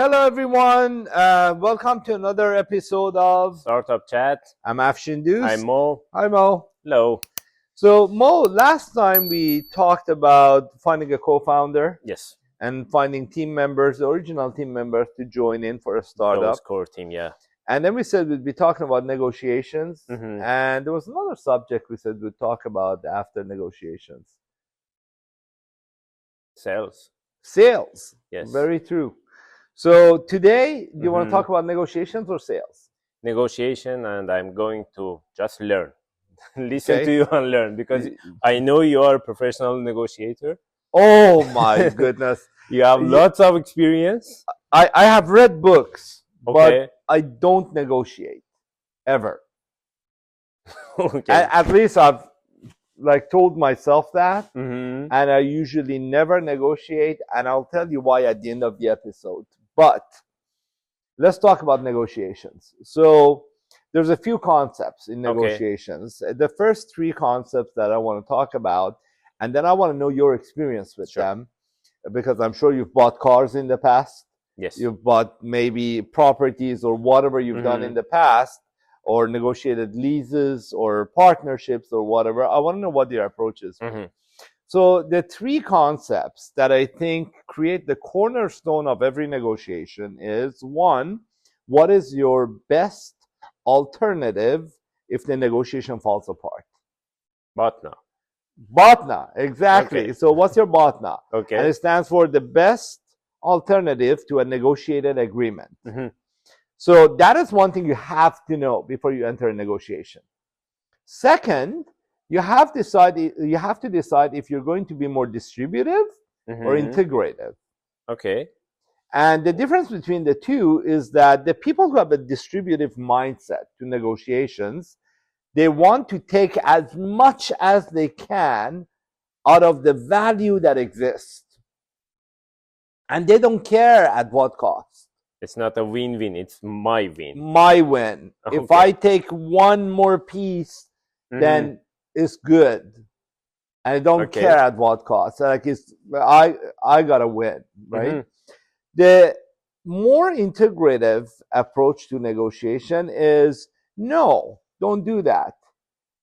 Hello, everyone. Welcome to another episode of Startup Chat. I'm Afshin Deuce. I'm Mo. Hi, Mo. Hello. So, Mo, last time we talked about finding a co-founder Yes. and finding team members, the original team members, to join in for a startup. Those core team, yeah. And then we said we'd be talking about negotiations. Mhm. And there was another subject we said we'd talk about after negotiations. Sales. Sales. Yes. Very true. So today, do you want to talk about negotiations or sales? Negotiation, and I'm going to just learn. Listen Okay. to you and learn, because I know you are a professional negotiator. Oh my goodness. You have lots of experience. I have read books, Okay. but I don't negotiate ever. Okay. At least I've told myself that, Mhm. and I usually never negotiate, and I'll tell you why at the end of the episode. But let's talk about negotiations. So there's a few concepts in negotiations. The first three concepts that I want to talk about, and then I want to know your experience with them, because I'm sure you've bought cars in the past. Yes. You've bought maybe properties or whatever you've done in the past, or negotiated leases or partnerships or whatever. I want to know what your approach is. So the three concepts that I think create the cornerstone of every negotiation is: one, what is your best alternative if the negotiation falls apart? BATNA. BATNA, exactly. Okay. So what's your BATNA? Okay. And it stands for the best alternative to a negotiated agreement. So that is one thing you have to know before you enter a negotiation. Second, you have to decide if you're going to be more distributive or integrative. Okay. And the difference between the two is that the people who have a distributive mindset to negotiations, they want to take as much as they can out of the value that exists. And they don't care at what cost. It's not a win-win, it's my win. My win. Okay. If I take one more piece, then it's good. And I don't care at what cost. Like I gotta win, right? The more integrative approach to negotiation is, no, don't do that.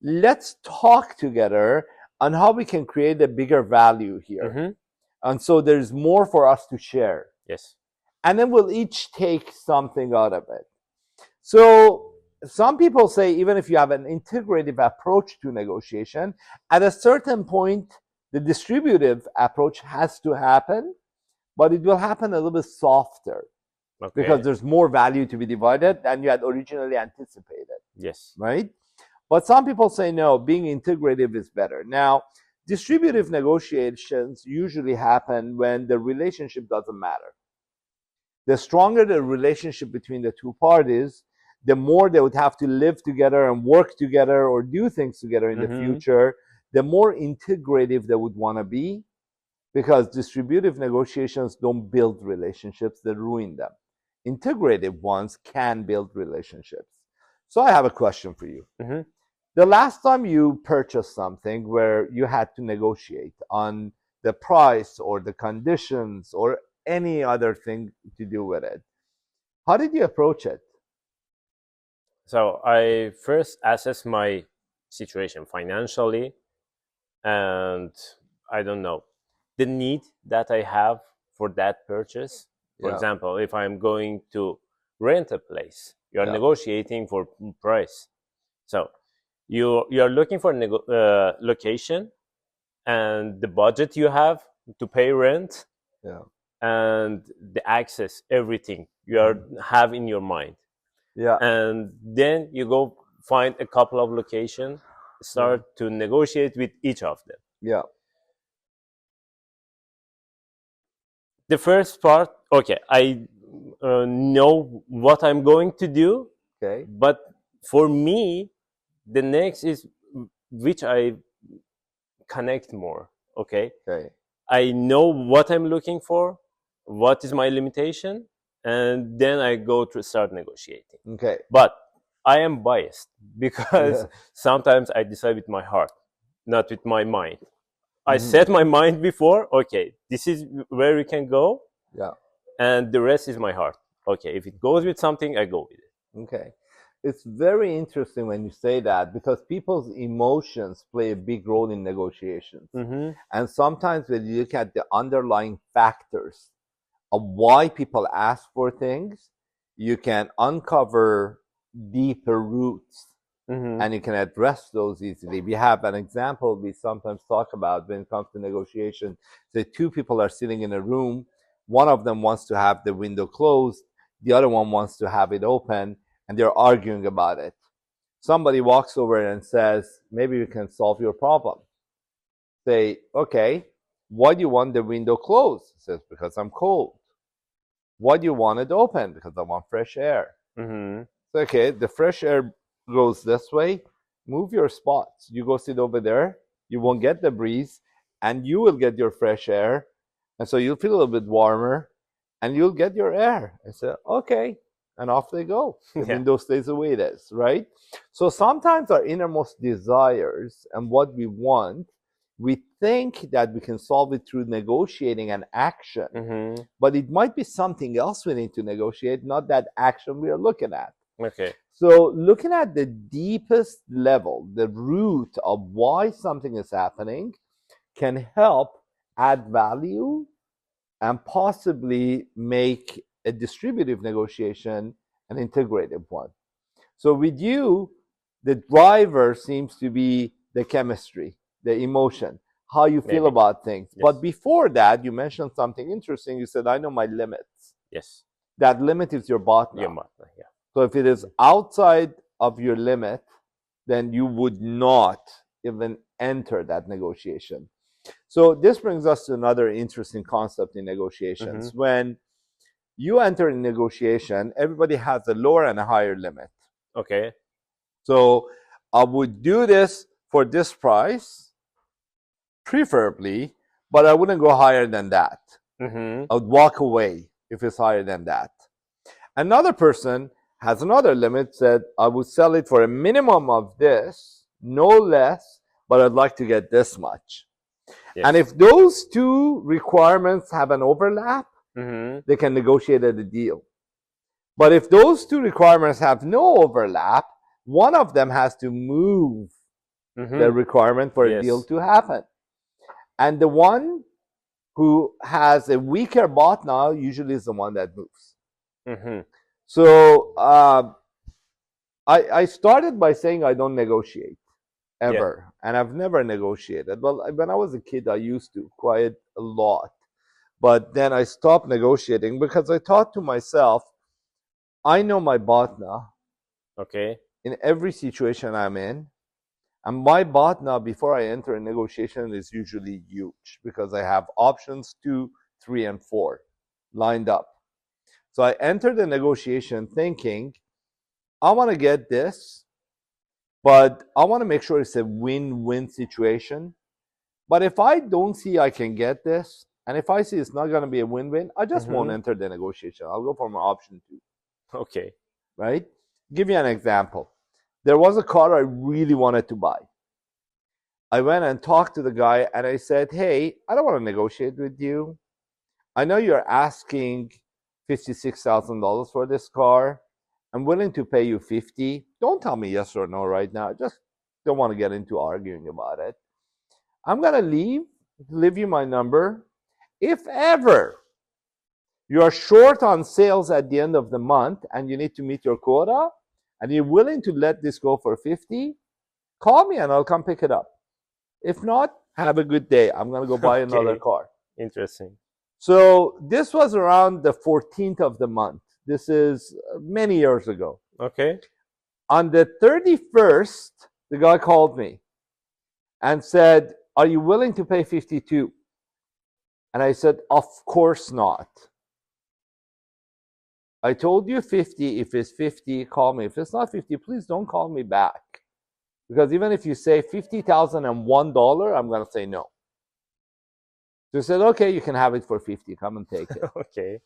Let's talk together on how we can create a bigger value here. And so there's more for us to share. Yes. And then we'll each take something out of it. So some people say, even if you have an integrative approach to negotiation, at a certain point, the distributive approach has to happen, but it will happen a little bit softer because there's more value to be divided than you had originally anticipated. Yes. Right? But some people say, no, being integrative is better. Now, distributive negotiations usually happen when the relationship doesn't matter. The stronger the relationship between the two parties, the more they would have to live together and work together or do things together in the future, the more integrative they would want to be, because distributive negotiations don't build relationships, they ruin them. Integrative ones can build relationships. So I have a question for you. The last time you purchased something where you had to negotiate on the price or the conditions or any other thing to do with it, how did you approach it? So I first assess my situation financially, and I don't know, the need that I have for that purchase. For example, if I'm going to rent a place, you're negotiating for price. So you're looking for location and the budget you have to pay rent, and the access, everything you have in your mind. And then you go find a couple of locations, start to negotiate with each of them. The first part, I know what I'm going to do, but for me, the next is which I connect more. I know what I'm looking for, what is my limitation, and then I go to start negotiating. But I am biased because sometimes I decide with my heart, not with my mind. I set my mind before, this is where we can go. and the rest is my heart. Okay, if it goes with something, I go with it. Okay. It's very interesting when you say that because people's emotions play a big role in negotiations. Mm-hmm. And sometimes when you look at the underlying factors of why people ask for things, you can uncover deeper roots Mm-hmm. and you can address those easily. We have an example we sometimes talk about when it comes to negotiation. Say two people are sitting in a room, one of them wants to have the window closed, the other one wants to have it open, and they're arguing about it. Somebody walks over and says, maybe we can solve your problem. Say, okay, why do you want the window closed? He says, because I'm cold. Why do you want it open? Because I want fresh air. Mm-hmm. So, okay, the fresh air goes this way. Move your spots. You go sit over there. You won't get the breeze, and you will get your fresh air. And so you'll feel a little bit warmer, and you'll get your air. I said, okay. And off they go. The Yeah. window stays the way it is, right? So sometimes our innermost desires and what we want, we think that we can solve it through negotiating an action, Mm-hmm. but it might be something else we need to negotiate, not that action we are looking at. Okay. So looking at the deepest level, the root of why something is happening can help add value and possibly make a distributive negotiation an integrative one. So with you, the driver seems to be the chemistry, the emotion, how you feel Maybe. about things. Yes. But before that, you mentioned something interesting. You said, I know my limits. Yes. That limit is your BATNA. Your BATNA, yeah. So if it is outside of your limit, then you would not even enter that negotiation. So this brings us to another interesting concept in negotiations. Mm-hmm. When you enter a negotiation, everybody has a lower and a higher limit. Okay. So I would do this for this price, preferably, but I wouldn't go higher than that. Mm-hmm. I would walk away if it's higher than that. Another person has another limit, said, I would sell it for a minimum of this, no less, but I'd like to get this much. Yes. And if those two requirements have an overlap, mm-hmm. they can negotiate a deal. But if those two requirements have no overlap, one of them has to move Mm-hmm. the requirement for a Yes. deal to happen. And the one who has a weaker BATNA usually is the one that moves. Mm-hmm. So I started by saying I don't negotiate ever, and I've never negotiated. Well, when I was a kid, I used to quite a lot. But then I stopped negotiating because I thought to myself, I know my BATNA Okay. in every situation I'm in. And my BATNA before I enter a negotiation is usually huge because I have options 2, 3, and 4 lined up. So I enter the negotiation thinking, I want to get this, but I want to make sure it's a win-win situation. But if I don't see I can get this, and if I see it's not going to be a win-win, I just won't Mm-hmm. enter the negotiation. I'll go for my option 2, Okay. right? Give you an example. There was a car I really wanted to buy. I went and talked to the guy and I said, hey, I don't want to negotiate with you. I know you're asking $56,000 for this car. I'm willing to pay you $50,000. Don't tell me yes or no right now. I just don't want to get into arguing about it. I'm going to leave you my number. If ever you're short on sales at the end of the month and you need to meet your quota and you're willing to let this go for $50,000, call me and I'll come pick it up. If not, have a good day. I'm going to go buy another Okay. car. Interesting. So this was around the 14th of the month. This is many years ago. Okay. On the 31st, the guy called me and said, are you willing to pay 52? And I said, of course not. I told you 50. If it's 50, call me. If it's not 50, please don't call me back. Because even if you say $50,001, I'm going to say no. So he said, okay, you can have it for 50. Come and take it. Okay.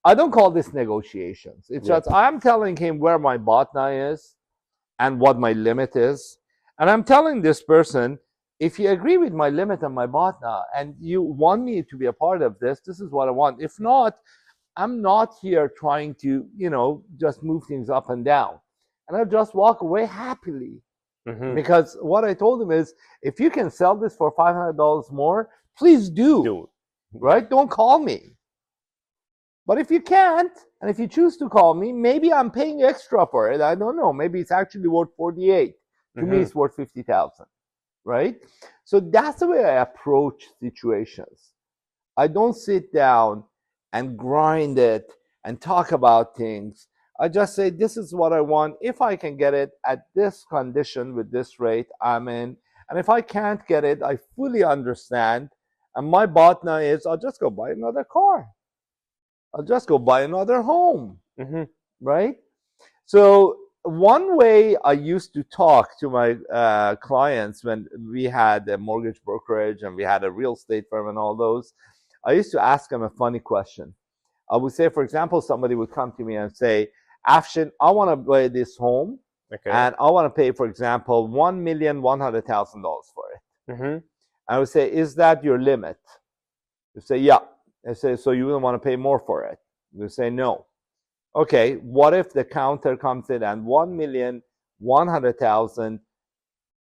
I don't call this negotiations. It's Yeah. just I'm telling him where my BATNA is and what my limit is. And I'm telling this person, if you agree with my limit and my BATNA and you want me to be a part of this, this is what I want. If not, I'm not here trying to, just move things up and down. And I'll just walk away happily. Mm-hmm. Because what I told him is, if you can sell this for $500 more, please do. Right? Don't call me. But if you can't, and if you choose to call me, maybe I'm paying extra for it. I don't know. Maybe it's actually worth 48. To me, it's worth 50,000. Right? So that's the way I approach situations. I don't sit down and grind it and talk about things. I just say, this is what I want. If I can get it at this condition with this rate, I'm in. And if I can't get it, I fully understand. And my BATNA is, I'll just go buy another car. I'll just go buy another home. Right? So one way I used to talk to my clients when we had a mortgage brokerage and we had a real estate firm and all those, I used to ask them a funny question. I would say, for example, somebody would come to me and say, Afshin, I want to buy this home, and I want to pay, for example, $1,100,000 for it. I would say, is that your limit? You say, yeah. I say, so you wouldn't want to pay more for it? You say, no. Okay, what if the counter comes in at 1,100,000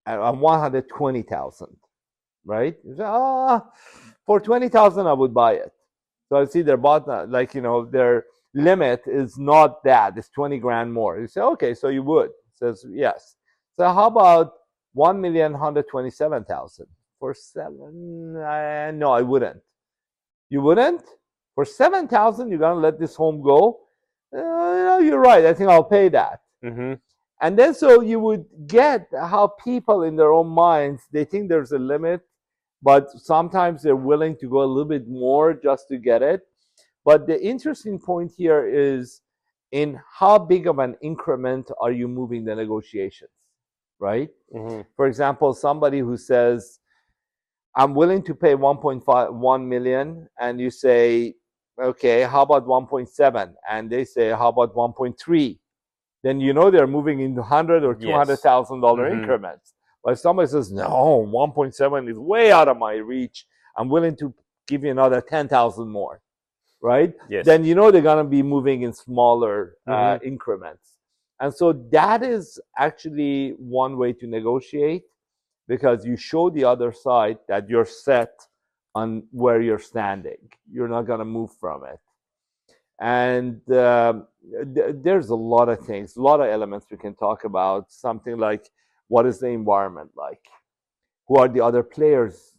and 120,000, right? You say, for 20,000 I would buy it. So I see their bottom, their limit is not that; it's 20 grand more. You say, okay, so you would? Says yes. So how about 1,127,000 for seven? No, I wouldn't. You wouldn't? For 7,000, you're gonna let this home go? You're right. I think I'll pay that. And then so you would get how people in their own minds, they think there's a limit, but sometimes they're willing to go a little bit more just to get it. But the interesting point here is in how big of an increment are you moving the negotiations, right? For example, somebody who says, I'm willing to pay 1.1 million, and you say, okay, how about 1.7? And they say, how about 1.3? Then they're moving into $100,000 or $200,000 increments. But if somebody says, no, 1.7 is way out of my reach, I'm willing to give you another 10,000 more, right? Yes. Then they're going to be moving in smaller increments. And so that is actually one way to negotiate, because you show the other side that you're set on where you're standing. You're not going to move from it. And there's a lot of things, a lot of elements we can talk about. Something like, what is the environment like? Who are the other players?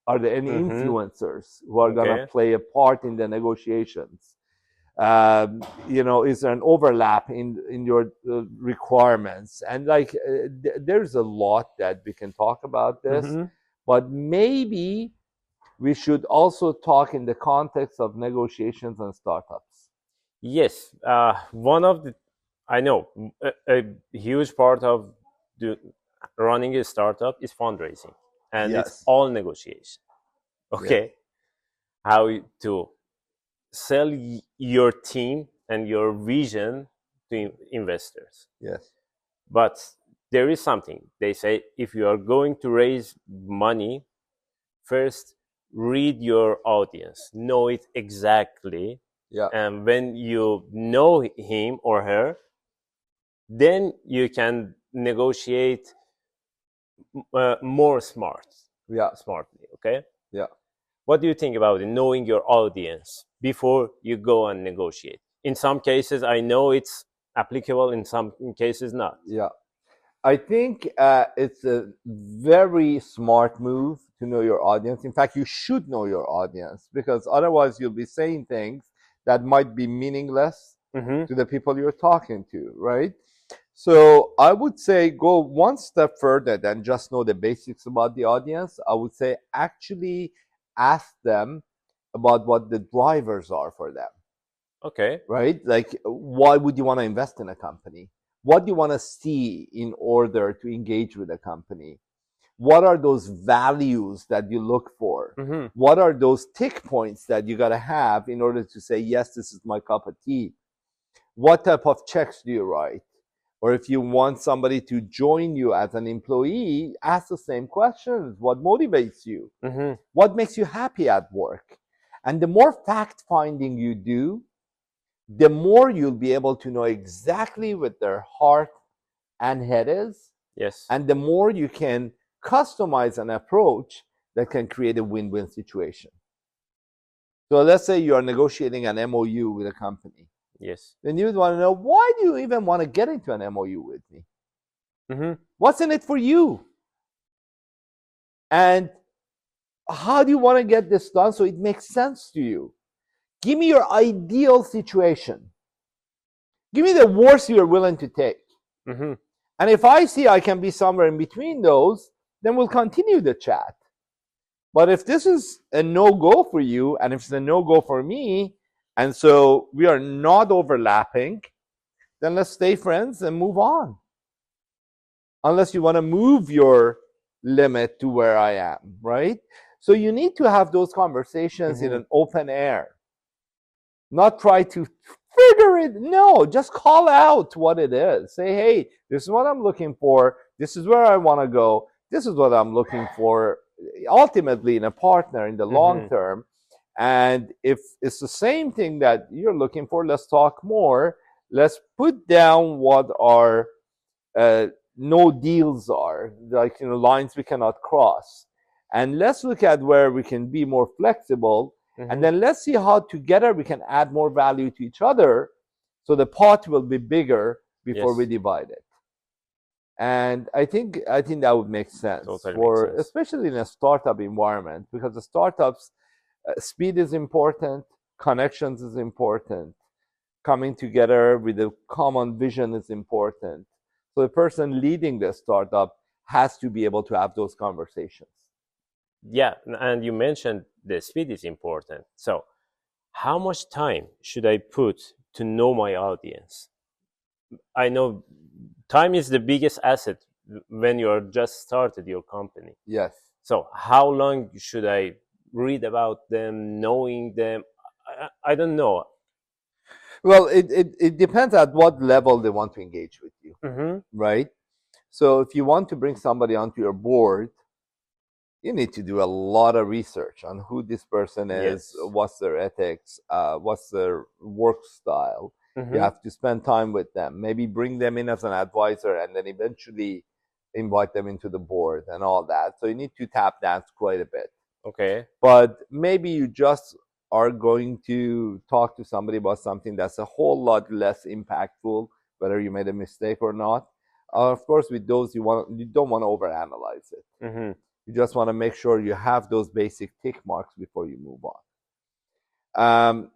Are there any influencers who are going to play a part in the negotiations? Is there an overlap in your requirements? And there's a lot that we can talk about this, but maybe we should also talk in the context of negotiations and startups. Yes, one of the, I know, a huge part of running a startup is fundraising, and it's all negotiation. Okay, how to sell your team and your vision to investors. Yes, but there is something they say: if you are going to raise money, first read your audience, know it exactly. And when you know him or her, then you can negotiate more smartly. Okay. What do you think about it, knowing your audience before you go and negotiate? In some cases, I know it's applicable. In some cases, not. I think it's a very smart move to know your audience. In fact, you should know your audience, because otherwise you'll be saying things that might be meaningless to the people you're talking to, right? So I would say go one step further than just know the basics about the audience. I would say actually ask them about what the drivers are for them. Okay. Right? Like, why would you want to invest in a company? What do you want to see in order to engage with a company? What are those values that you look for? What are those tick points that you got to have in order to say, yes, this is my cup of tea? What type of checks do you write? Or if you want somebody to join you as an employee, ask the same questions. What motivates you? What makes you happy at work? And the more fact finding you do, the more you'll be able to know exactly what their heart and head is, Yes. and the more you can customize an approach that can create a win-win situation. So let's say you are negotiating an MOU with a company. Yes. Then you would want to know, why do you even want to get into an MOU with me? Mm-hmm. What's in it for you? And how do you want to get this done so it makes sense to you? Give me your ideal situation. Give me the worst you're willing to take. Mm-hmm. And if I see I can be somewhere in between those, then we'll continue the chat. But if this is a no-go for you, and if it's a no-go for me, and so we are not overlapping, then let's stay friends and move on. Unless you want to move your limit to where I am, right? So you need to have those conversations in an open air. Not try to figure it. No, just call out what it is. Say, hey, this is what I'm looking for. This is where I want to go. This is what I'm looking for ultimately in a partner in the long term. And if it's the same thing that you're looking for, let's talk more. Let's put down what our no deals are, like, lines we cannot cross. And let's look at where we can be more flexible. And then let's see how together we can add more value to each other, so the pot will be bigger before we divide it. And I think that would make sense especially in a startup environment, because the startups, speed is important, connections is important, coming together with a common vision is important. So the person leading the startup has to be able to have those conversations. Yeah, and you mentioned the speed is important. So how much time should I put to know my audience? I know time is the biggest asset when you're just started your company. Yes. So how long should I read about them, knowing them? I don't know. Well, it depends at what level they want to engage with you, right? So if you want to bring somebody onto your board, you need to do a lot of research on who this person is, what's their ethics, what's their work style. You have to spend time with them, maybe bring them in as an advisor, and then eventually invite them into the board and all that. So you need to tap dance quite a bit. Okay. But maybe you just are going to talk to somebody about something that's a whole lot less impactful, whether you made a mistake or not. Of course, with those, you don't want to overanalyze it. You just want to make sure you have those basic tick marks before you move on.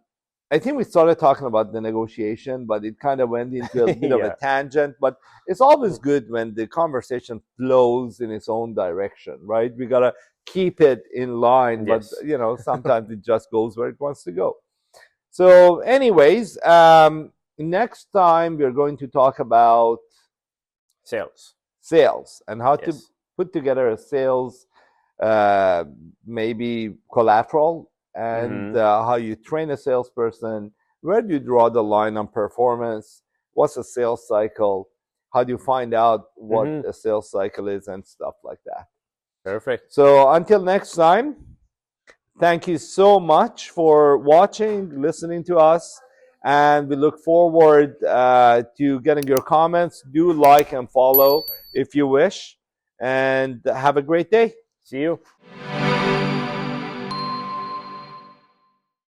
I think we started talking about the negotiation, but it kind of went into a bit of a tangent. But it's always good when the conversation flows in its own direction, right? We got to keep it in line, but sometimes it just goes where it wants to go. So anyways, next time we're going to talk about sales and how to put together a sales maybe collateral, and how you train a salesperson. Where do you draw the line on performance? What's a sales cycle? How do you find out what a sales cycle is, and stuff like that. Perfect. So until next time, thank you so much for watching, listening to us, and we look forward to getting your comments. Do like and follow if you wish, and have a great day. See you.